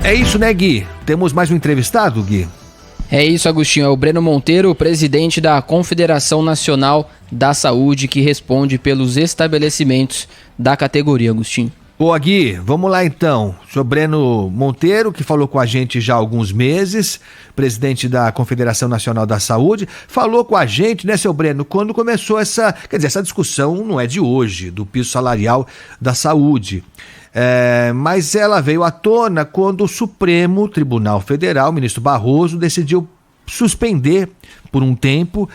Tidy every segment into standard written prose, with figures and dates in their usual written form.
É isso, né, Gui? Temos mais um entrevistado, Gui? É isso, Agostinho. É o Breno Monteiro, presidente da Confederação Nacional da Saúde, que responde pelos estabelecimentos da categoria, Agostinho. Boa, Gui, vamos lá então. O senhor Breno Monteiro, que falou com a gente já há alguns meses, presidente da Confederação Nacional da Saúde, falou com a gente, né, seu Breno, quando começou essa discussão não é de hoje, do piso salarial da saúde. Mas ela veio à tona quando o Supremo Tribunal Federal, o ministro Barroso, decidiu suspender por um tempo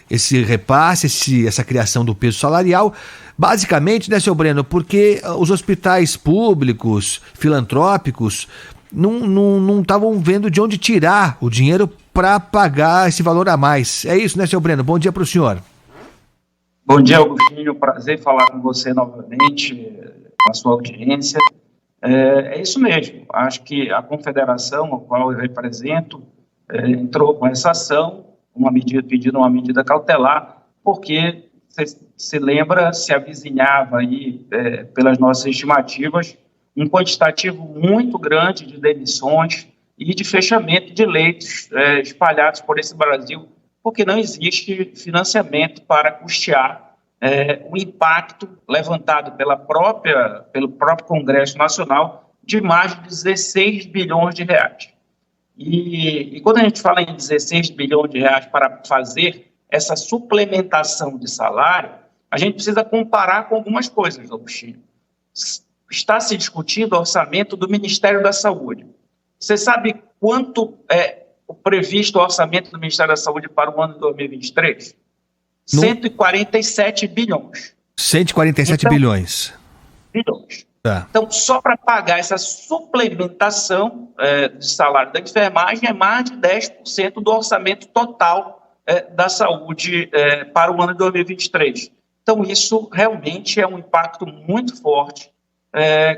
esse repasse, essa criação do piso salarial, basicamente, né, seu Breno, porque os hospitais públicos, filantrópicos, não estavam vendo de onde tirar o dinheiro para pagar esse valor a mais. É isso, né, seu Breno? Bom dia para o senhor. Bom dia, Agostinho. Prazer falar com você novamente, com a sua audiência. É isso mesmo. Acho que a confederação, a qual eu represento, entrou com essa ação, pedindo uma medida cautelar, porque se lembra, se avizinhava aí, pelas nossas estimativas, um quantitativo muito grande de demissões e de fechamento de leitos espalhados por esse Brasil, porque não existe financiamento para custear o impacto levantado pelo próprio Congresso Nacional de mais de 16 bilhões de reais. E quando a gente fala em 16 bilhões de reais para fazer essa suplementação de salário, a gente precisa comparar com algumas coisas, Agostinho. Está se discutindo o orçamento do Ministério da Saúde. Você sabe quanto é o previsto orçamento do Ministério da Saúde para o ano de 2023? 147 bilhões. 147 bilhões. Tá. Então, só para pagar essa suplementação de salário da enfermagem é mais de 10% do orçamento total da saúde para o ano de 2023. Então, isso realmente é um impacto muito forte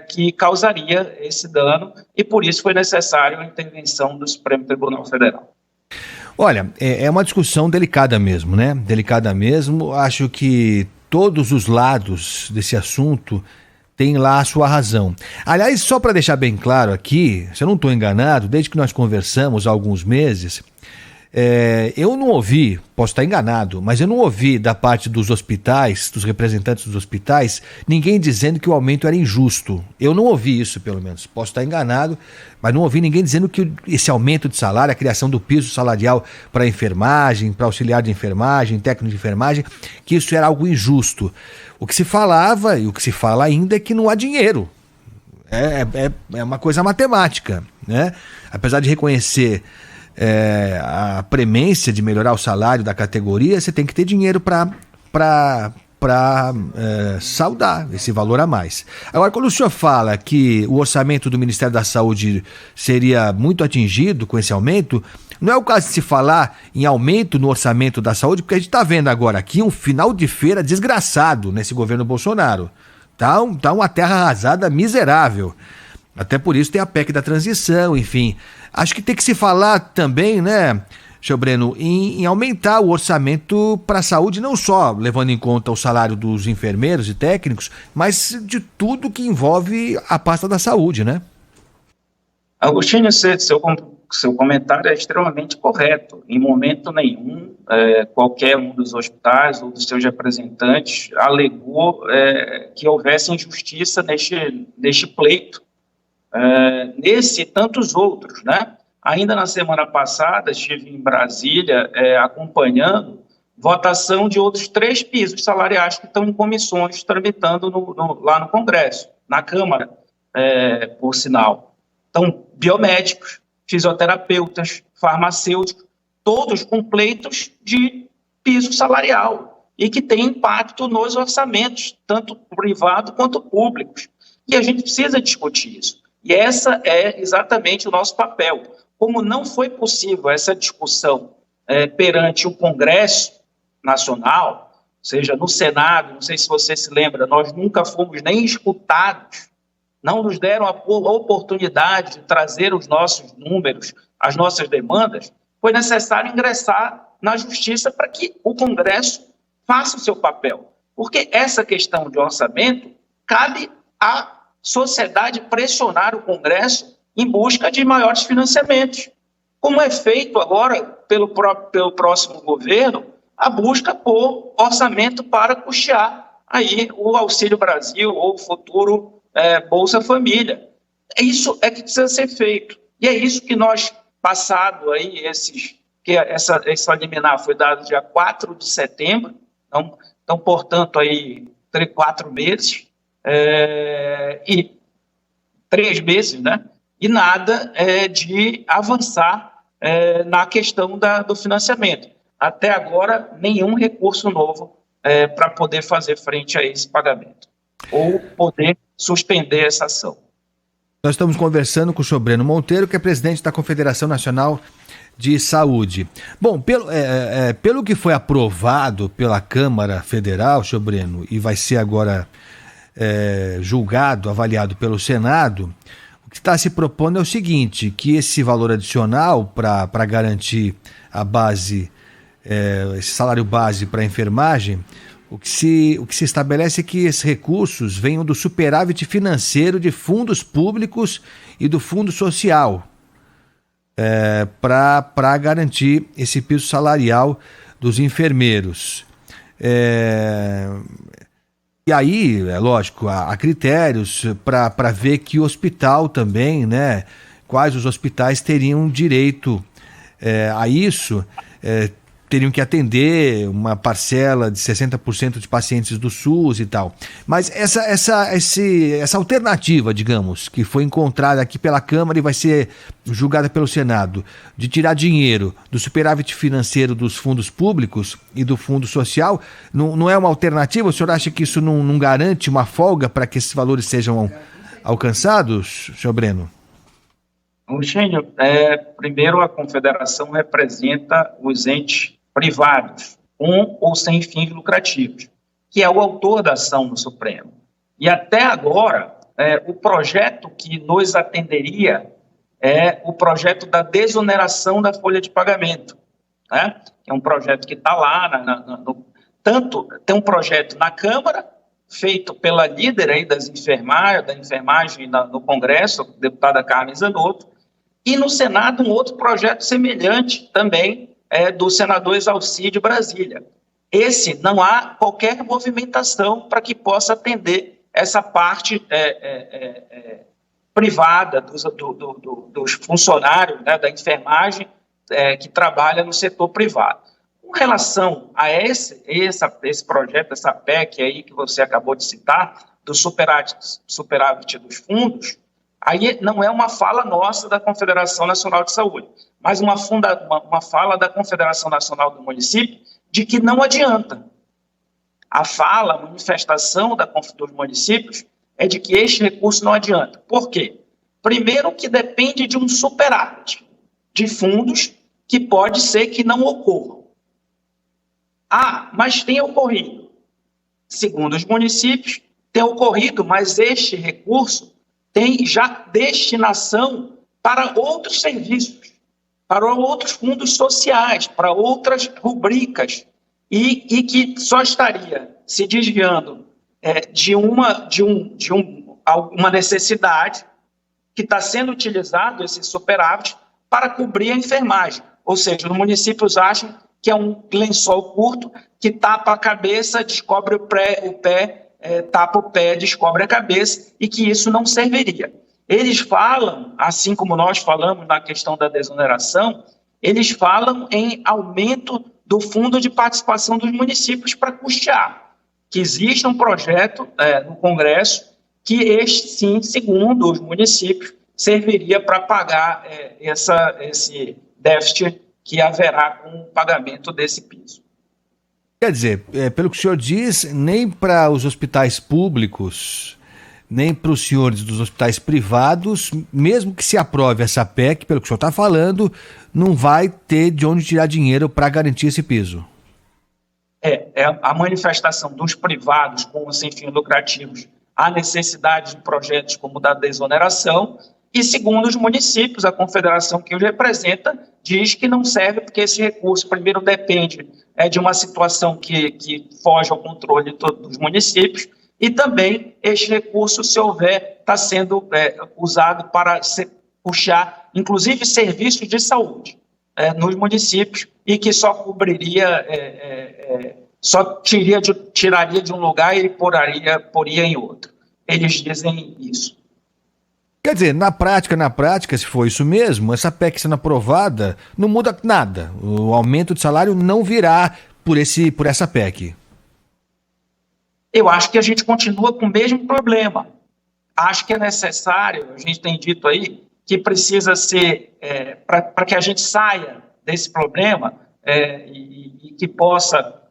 que causaria esse dano e, por isso, foi necessário a intervenção do Supremo Tribunal Federal. Olha, é uma discussão delicada mesmo, né? Delicada mesmo. Acho que todos os lados desse assunto têm lá a sua razão. Aliás, só para deixar bem claro aqui, se eu não estou enganado, desde que nós conversamos há alguns meses, eu não ouvi, posso estar enganado, mas eu não ouvi da parte dos hospitais, dos representantes dos hospitais, ninguém dizendo que o aumento era injusto. Eu não ouvi isso, pelo menos. Posso estar enganado, mas não ouvi ninguém dizendo que esse aumento de salário, a criação do piso salarial para enfermagem, para auxiliar de enfermagem, técnico de enfermagem, que isso era algo injusto. O que se falava e o que se fala ainda é que não há dinheiro. É uma coisa matemática, né? Apesar de reconhecer a premência de melhorar o salário da categoria, você tem que ter dinheiro para saldar esse valor a mais. Agora, quando o senhor fala que o orçamento do Ministério da Saúde seria muito atingido com esse aumento, não é o caso de se falar em aumento no orçamento da saúde, porque a gente está vendo agora aqui um final de feira desgraçado nesse governo Bolsonaro. Tá uma terra arrasada miserável. Até por isso tem a PEC da transição, enfim. Acho que tem que se falar também, né, senhor Breno, em aumentar o orçamento para a saúde, não só levando em conta o salário dos enfermeiros e técnicos, mas de tudo que envolve a pasta da saúde, né? Agostinho, seu comentário é extremamente correto. Em momento nenhum, qualquer um dos hospitais ou dos seus representantes alegou que houvesse injustiça neste pleito. Nesse e tantos outros, né? Ainda na semana passada, estive em Brasília acompanhando votação de outros 3 pisos salariais que estão em comissões tramitando lá no Congresso, na Câmara, por sinal. Então, biomédicos, fisioterapeutas, farmacêuticos, todos com pleitos de piso salarial e que tem impacto nos orçamentos, tanto privado quanto públicos. E a gente precisa discutir isso. E essa é exatamente o nosso papel. Como não foi possível essa discussão perante o Congresso Nacional, ou seja, no Senado, não sei se você se lembra, nós nunca fomos nem escutados, não nos deram a oportunidade de trazer os nossos números, as nossas demandas, foi necessário ingressar na Justiça para que o Congresso faça o seu papel. Porque essa questão de orçamento cabe à sociedade pressionar o Congresso em busca de maiores financiamentos, como é feito agora pelo próximo governo, a busca por orçamento para custear aí o Auxílio Brasil ou o futuro Bolsa Família. Isso é que precisa ser feito. E é isso que nós, passado aí essa liminar foi dada dia 4 de setembro, então portanto, aí 4 meses, e 3 meses, né? E nada de avançar na questão do financiamento. Até agora, nenhum recurso novo para poder fazer frente a esse pagamento, ou poder suspender essa ação. Nós estamos conversando com o senhor Breno Monteiro, que é presidente da Confederação Nacional de Saúde. Bom, pelo que foi aprovado pela Câmara Federal, senhor Breno, e vai ser agora julgado, avaliado pelo Senado, o que está se propondo é o seguinte, que esse valor adicional para garantir a base, esse salário base para a enfermagem, o que se estabelece é que esses recursos venham do superávit financeiro de fundos públicos e do Fundo Social, para garantir esse piso salarial dos enfermeiros. E aí, é lógico, há critérios para ver que hospital também, né? Quais os hospitais teriam direito a isso, teriam que atender uma parcela de 60% de pacientes do SUS e tal. Mas essa alternativa, digamos, que foi encontrada aqui pela Câmara e vai ser julgada pelo Senado, de tirar dinheiro do superávit financeiro dos fundos públicos e do Fundo Social, não é uma alternativa? O senhor acha que isso não garante uma folga para que esses valores sejam alcançados, senhor Breno? Eugênio, primeiro a Confederação representa os entes privados, com ou sem fins lucrativos, que é o autor da ação no Supremo. E até agora, o projeto que nos atenderia é o projeto da desoneração da folha de pagamento, né? É um projeto que está lá, tanto tem um projeto na Câmara, feito pela líder aí da enfermagem no Congresso, a deputada Carmen Zanotto, e no Senado um outro projeto semelhante também, do senador Exalcide de Brasília. Esse não há qualquer movimentação para que possa atender essa parte privada dos funcionários, né, da enfermagem que trabalha no setor privado. Com relação a esse projeto, essa PEC aí que você acabou de citar, do superávit dos fundos, aí não é uma fala nossa da Confederação Nacional de Saúde, mas uma fala da Confederação Nacional do Município de que não adianta. A manifestação dos municípios é de que este recurso não adianta. Por quê? Primeiro que depende de um superávit de fundos que pode ser que não ocorram. Mas tem ocorrido. Segundo os municípios, tem ocorrido, mas este recurso tem já destinação para outros serviços, para outros fundos sociais, para outras rubricas, e que só estaria se desviando de uma necessidade que está sendo utilizado, esse superávit, para cobrir a enfermagem. Ou seja, os municípios acham que é um lençol curto que tapa a cabeça, descobre o pé, tapa o pé, descobre a cabeça, e que isso não serviria. Eles falam, assim como nós falamos na questão da desoneração, eles falam em aumento do fundo de participação dos municípios para custear, que existe um projeto no Congresso que este, sim, segundo os municípios, serviria para pagar esse déficit que haverá com o pagamento desse piso. Quer dizer, pelo que o senhor diz, nem para os hospitais públicos, nem para os senhores dos hospitais privados, mesmo que se aprove essa PEC, pelo que o senhor está falando, não vai ter de onde tirar dinheiro para garantir esse piso. A manifestação dos privados com sem fins lucrativos, a necessidade de projetos como o da desoneração, e segundo os municípios, a confederação que os representa diz que não serve porque esse recurso, primeiro, depende de uma situação que foge ao controle de todos os municípios, e também este recurso, se houver, está sendo usado para custear, inclusive, serviços de saúde nos municípios e que só cobriria, só tiraria de um lugar e poria em outro. Eles dizem isso. Quer dizer, na prática, se for isso mesmo, essa PEC sendo aprovada, não muda nada. O aumento de salário não virá por essa PEC. Eu acho que a gente continua com o mesmo problema. Acho que é necessário, a gente tem dito aí, que precisa ser, para que a gente saia desse problema e que possa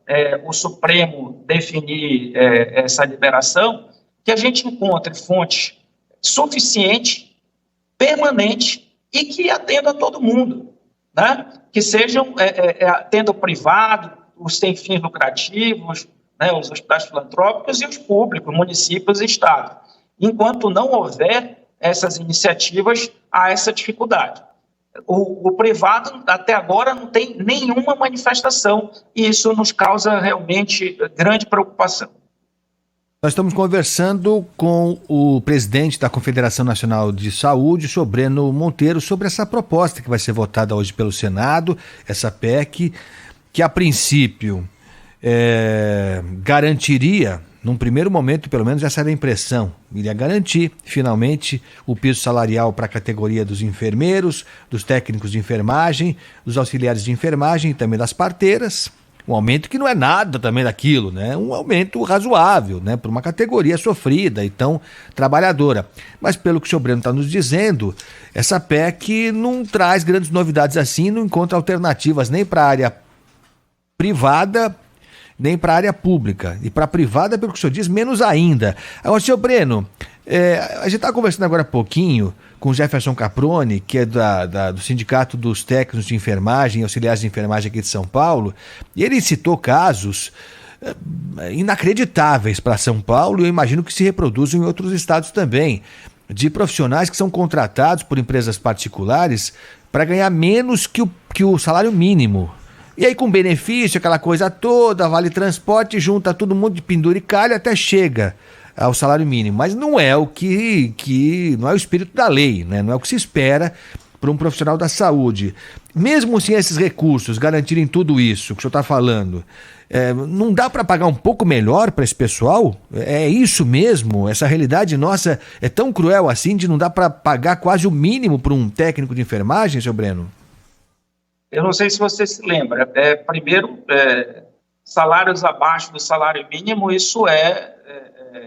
o Supremo definir essa liberação, que a gente encontre fontes suficiente, permanente e que atenda a todo mundo, né? Que sejam, atenda o privado, os sem fins lucrativos, né? Os hospitais filantrópicos e os públicos, municípios e estados. Enquanto não houver essas iniciativas, há essa dificuldade. O privado, até agora, não tem nenhuma manifestação e isso nos causa realmente grande preocupação. Nós estamos conversando com o presidente da Confederação Nacional de Saúde, o Breno Monteiro, sobre essa proposta que vai ser votada hoje pelo Senado, essa PEC, que a princípio garantiria, num primeiro momento, pelo menos essa era a impressão, iria garantir finalmente o piso salarial para a categoria dos enfermeiros, dos técnicos de enfermagem, dos auxiliares de enfermagem e também das parteiras. Um aumento que não é nada também daquilo, né? Um aumento razoável, né? Para uma categoria sofrida e tão trabalhadora. Mas pelo que o senhor Breno está nos dizendo, essa PEC não traz grandes novidades assim, não encontra alternativas nem para a área privada, nem para a área pública. E para a privada, pelo que o senhor diz, menos ainda. Agora, senhor Breno, a gente está conversando agora há pouquinho com o Jefferson Caproni, que é do Sindicato dos Técnicos de Enfermagem e Auxiliares de Enfermagem aqui de São Paulo, e ele citou casos inacreditáveis para São Paulo, e eu imagino que se reproduzem em outros estados também, de profissionais que são contratados por empresas particulares para ganhar menos que o salário mínimo. E aí com benefício, aquela coisa toda, vale transporte, junta todo mundo de penduricalho até chega ao salário mínimo, mas não é o que não é o espírito da lei, né? Não é o que se espera para um profissional da saúde. Mesmo sem esses recursos garantirem tudo isso que o senhor está falando, não dá para pagar um pouco melhor para esse pessoal? É isso mesmo? Essa realidade nossa é tão cruel assim de não dar para pagar quase o mínimo para um técnico de enfermagem, seu Breno? Eu não sei se você se lembra. Primeiro, salários abaixo do salário mínimo, isso é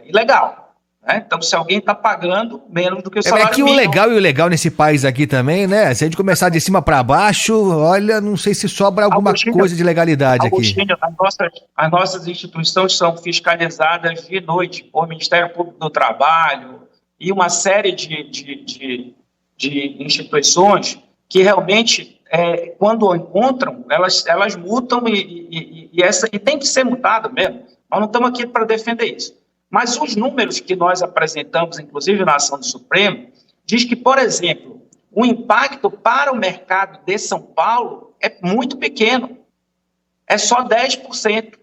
ilegal. Né? Então, se alguém está pagando menos do que o salário mínimo... o legal e o legal nesse país aqui também, né? Se a gente começar de cima para baixo, olha, não sei se sobra alguma coisa de legalidade aqui. As nossas instituições são fiscalizadas de noite por Ministério Público do Trabalho e uma série de instituições que realmente, quando encontram, elas multam e tem que ser multado mesmo. Nós não estamos aqui para defender isso. Mas os números que nós apresentamos, inclusive na ação do Supremo, diz que, por exemplo, o impacto para o mercado de São Paulo é muito pequeno. É só 10%.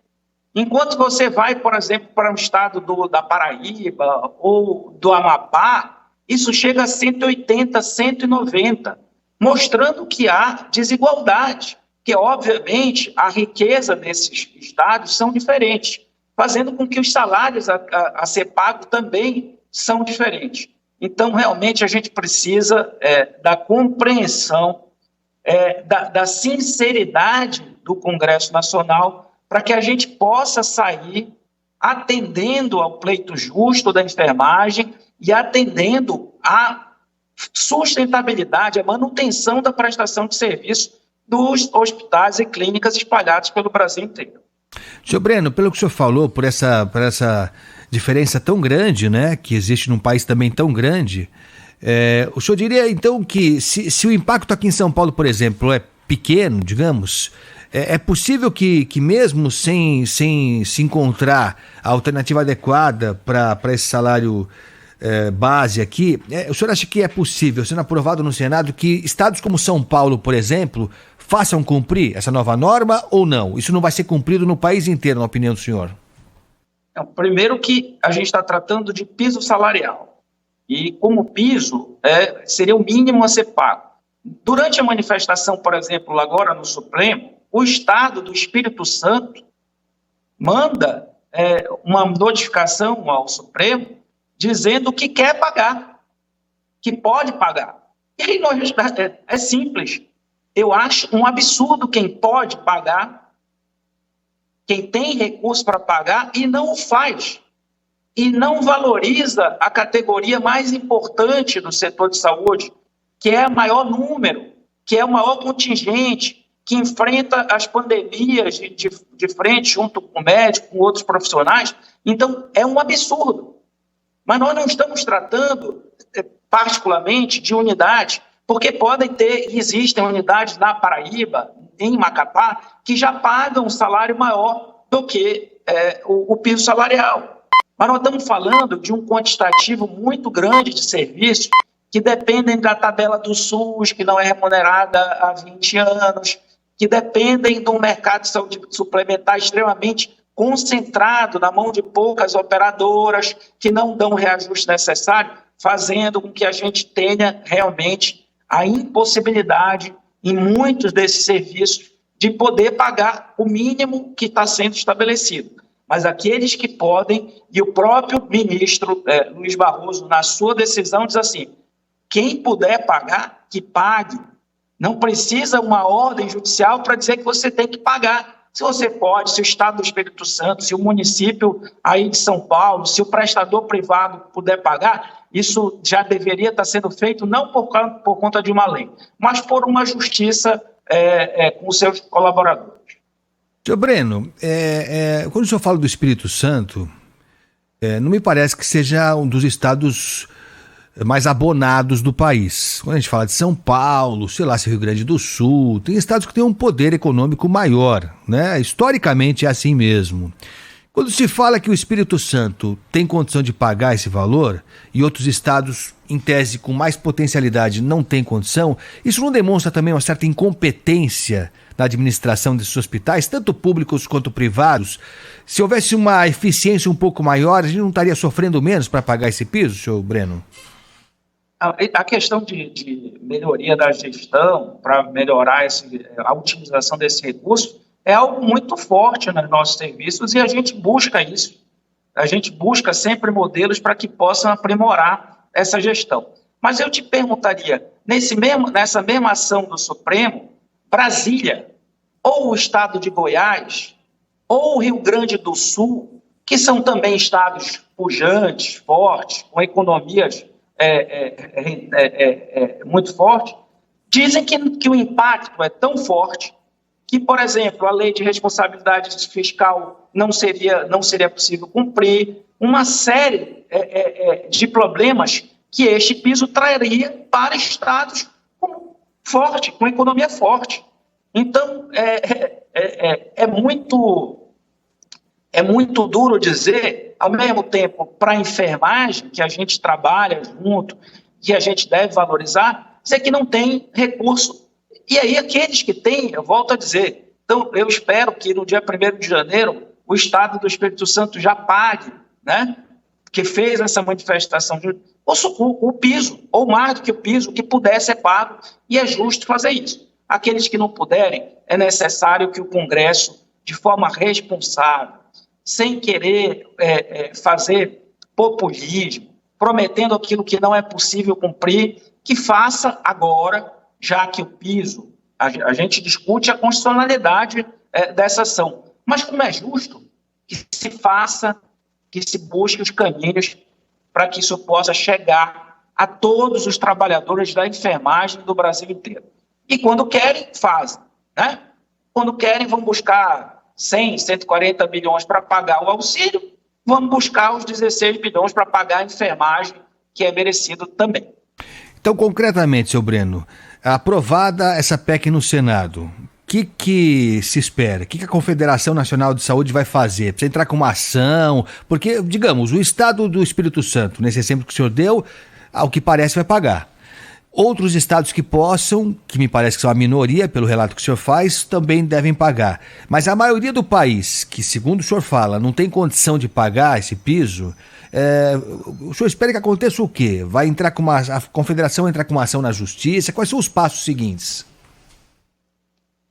Enquanto você vai, por exemplo, para o estado da Paraíba ou do Amapá, isso chega a 180, 190, mostrando que há desigualdade, que, obviamente, a riqueza desses estados são diferentes, fazendo com que os salários a ser pagos também são diferentes. Então, realmente, a gente precisa da compreensão, da sinceridade do Congresso Nacional para que a gente possa sair atendendo ao pleito justo da enfermagem e atendendo à sustentabilidade, à manutenção da prestação de serviço dos hospitais e clínicas espalhados pelo Brasil inteiro. Senhor Breno, pelo que o senhor falou, por essa diferença tão grande, né, que existe num país também tão grande, o senhor diria então que se o impacto aqui em São Paulo, por exemplo, é pequeno, digamos, é possível que mesmo sem se encontrar a alternativa adequada para esse salário base aqui, o senhor acha que é possível, sendo aprovado no Senado, que estados como São Paulo, por exemplo, façam cumprir essa nova norma ou não? Isso não vai ser cumprido no país inteiro, na opinião do senhor? Primeiro que a gente está tratando de piso salarial. e como piso seria o mínimo a ser pago. Durante a manifestação, por exemplo, agora no Supremo, o Estado do Espírito Santo manda uma notificação ao Supremo dizendo que quer pagar, que pode pagar. E aí é simples. Eu acho um absurdo quem pode pagar, quem tem recurso para pagar e não o faz. E não valoriza a categoria mais importante do setor de saúde, que é o maior número, que é o maior contingente, que enfrenta as pandemias de frente, junto com o médico, com outros profissionais. Então, é um absurdo. Mas nós não estamos tratando, particularmente, de unidade, porque existem unidades na Paraíba, em Macapá, que já pagam um salário maior do que o piso salarial. Mas nós estamos falando de um quantitativo muito grande de serviços que dependem da tabela do SUS, que não é remunerada há 20 anos, que dependem de um mercado de saúde suplementar extremamente concentrado na mão de poucas operadoras, que não dão o reajuste necessário, fazendo com que a gente tenha realmente a impossibilidade, em muitos desses serviços, de poder pagar o mínimo que está sendo estabelecido. Mas aqueles que podem, e o próprio ministro Luiz Barroso, na sua decisão, diz assim: quem puder pagar, que pague. Não precisa uma ordem judicial para dizer que você tem que pagar. Se você pode, se o Estado do Espírito Santo, se o município aí de São Paulo, se o prestador privado puder pagar, isso já deveria estar sendo feito não por conta de uma lei, mas por uma justiça com os seus colaboradores. Senhor Breno, quando o senhor fala do Espírito Santo, não me parece que seja um dos estados mais abonados do país. Quando a gente fala de São Paulo, sei lá, se Rio Grande do Sul, tem estados que têm um poder econômico maior, né? Historicamente é assim mesmo. Quando se fala que o Espírito Santo tem condição de pagar esse valor e outros estados, em tese, com mais potencialidade, não têm condição, isso não demonstra também uma certa incompetência na administração desses hospitais, tanto públicos quanto privados? Se houvesse uma eficiência um pouco maior, a gente não estaria sofrendo menos para pagar esse piso, senhor Breno? A questão de melhoria da gestão, para melhorar a utilização desse recurso, é algo muito forte nos nossos serviços e a gente busca isso. A gente busca sempre modelos para que possam aprimorar essa gestão. Mas eu te perguntaria, nessa mesma ação do Supremo, Brasília, ou o estado de Goiás, ou o Rio Grande do Sul, que são também estados pujantes, fortes, com economias muito fortes, dizem que o impacto é tão forte que, por exemplo, a lei de responsabilidade fiscal não seria possível cumprir, uma série de problemas que este piso traria para estados com economia forte. Então, é muito duro dizer, ao mesmo tempo, para a enfermagem, que a gente trabalha junto, que a gente deve valorizar, dizer que não tem recurso. E aí, aqueles que têm, eu volto a dizer, então, eu espero que no dia 1º de janeiro, o Estado do Espírito Santo já pague, né, que fez essa manifestação, o piso, ou mais do que o piso, que puder ser pago, e é justo fazer isso. Aqueles que não puderem, é necessário que o Congresso, de forma responsável, sem querer fazer populismo, prometendo aquilo que não é possível cumprir, que faça agora, já que o piso, a gente discute a constitucionalidade dessa ação. Mas como é justo que se faça, que se busque os caminhos para que isso possa chegar a todos os trabalhadores da enfermagem do Brasil inteiro. E quando querem, fazem, né? Quando querem, vão buscar 100, 140 bilhões para pagar o auxílio, vamos buscar os 16 bilhões para pagar a enfermagem, que é merecido também. Então, concretamente, seu Breno, aprovada essa PEC no Senado, o que se espera? O que a Confederação Nacional de Saúde vai fazer? Precisa entrar com uma ação? Porque, digamos, o Estado do Espírito Santo, nesse exemplo que o senhor deu, ao que parece vai pagar. Outros estados que possam, que me parece que são a minoria, pelo relato que o senhor faz, também devem pagar. Mas a maioria do país, que segundo o senhor fala, não tem condição de pagar esse piso, o senhor espera que aconteça o quê? Vai entrar com a confederação entrar com uma ação na justiça? Quais são os passos seguintes?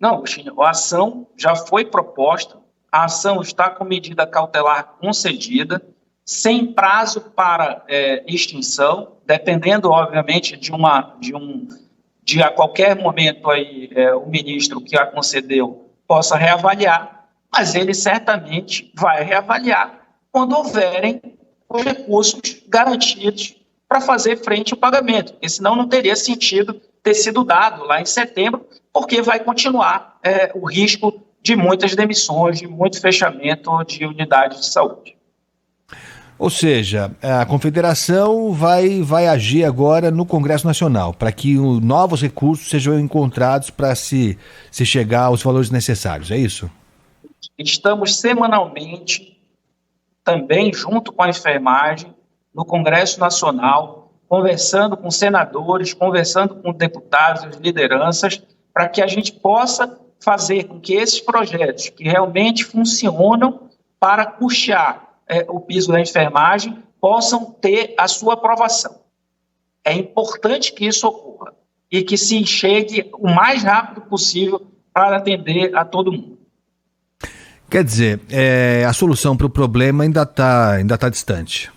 Não, Agostinho, a ação já foi proposta, a ação está com medida cautelar concedida, sem prazo para extinção, dependendo, obviamente, de a qualquer momento aí, o ministro que a concedeu possa reavaliar, mas ele certamente vai reavaliar quando houverem os recursos garantidos para fazer frente ao pagamento, porque senão não teria sentido ter sido dado lá em setembro, porque vai continuar o risco de muitas demissões, de muito fechamento de unidades de saúde. Ou seja, a confederação vai agir agora no Congresso Nacional para que novos recursos sejam encontrados para se chegar aos valores necessários, é isso? Estamos semanalmente, também junto com a enfermagem, no Congresso Nacional, conversando com senadores, conversando com deputados, lideranças, para que a gente possa fazer com que esses projetos que realmente funcionam para custear o piso da enfermagem possam ter a sua aprovação. É importante que isso ocorra e que se chegue o mais rápido possível para atender a todo mundo. Quer dizer, a solução para o problema ainda tá distante.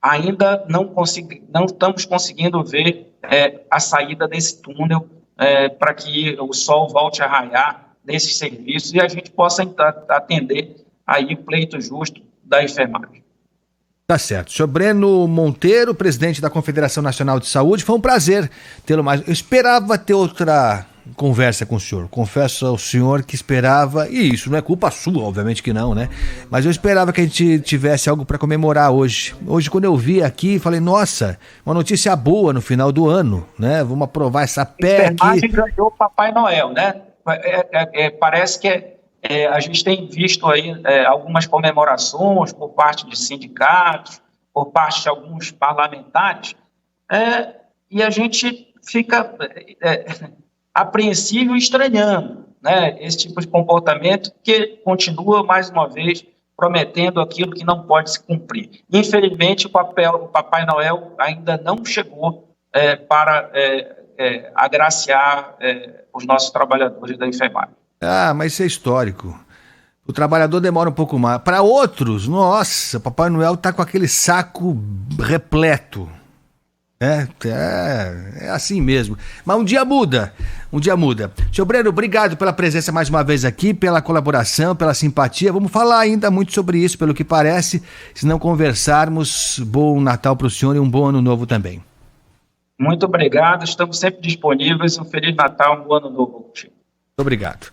Ainda não estamos conseguindo ver a saída desse túnel para que o sol volte a raiar nesses serviços e a gente possa atender aí o pleito justo da enfermagem. Tá certo. Senhor Breno Monteiro, presidente da Confederação Nacional de Saúde, foi um prazer tê-lo mais. Eu esperava ter outra conversa com o senhor. Confesso ao senhor que esperava, e isso não é culpa sua, obviamente que não, né? Mas eu esperava que a gente tivesse algo para comemorar hoje. Hoje, quando eu vi aqui, falei, nossa, uma notícia boa no final do ano, né? Vamos aprovar essa PEC. A enfermagem ganhou o Papai Noel, né? Parece que a gente tem visto aí algumas comemorações por parte de sindicatos, por parte de alguns parlamentares, e a gente fica apreensivo e estranhando, né, esse tipo de comportamento que continua, mais uma vez, prometendo aquilo que não pode se cumprir. Infelizmente, o Papai Noel ainda não chegou para agraciar os nossos trabalhadores da enfermagem. Ah, mas isso é histórico. O trabalhador demora um pouco mais. Para outros, nossa, Papai Noel tá com aquele saco repleto. É assim mesmo. Mas um dia muda. Senhor Breno, obrigado pela presença mais uma vez aqui, pela colaboração, pela simpatia. Vamos falar ainda muito sobre isso, pelo que parece. Se não conversarmos, bom Natal para o senhor e um bom ano novo também. Muito obrigado, estamos sempre disponíveis. Um Feliz Natal, um bom ano novo. Obrigado.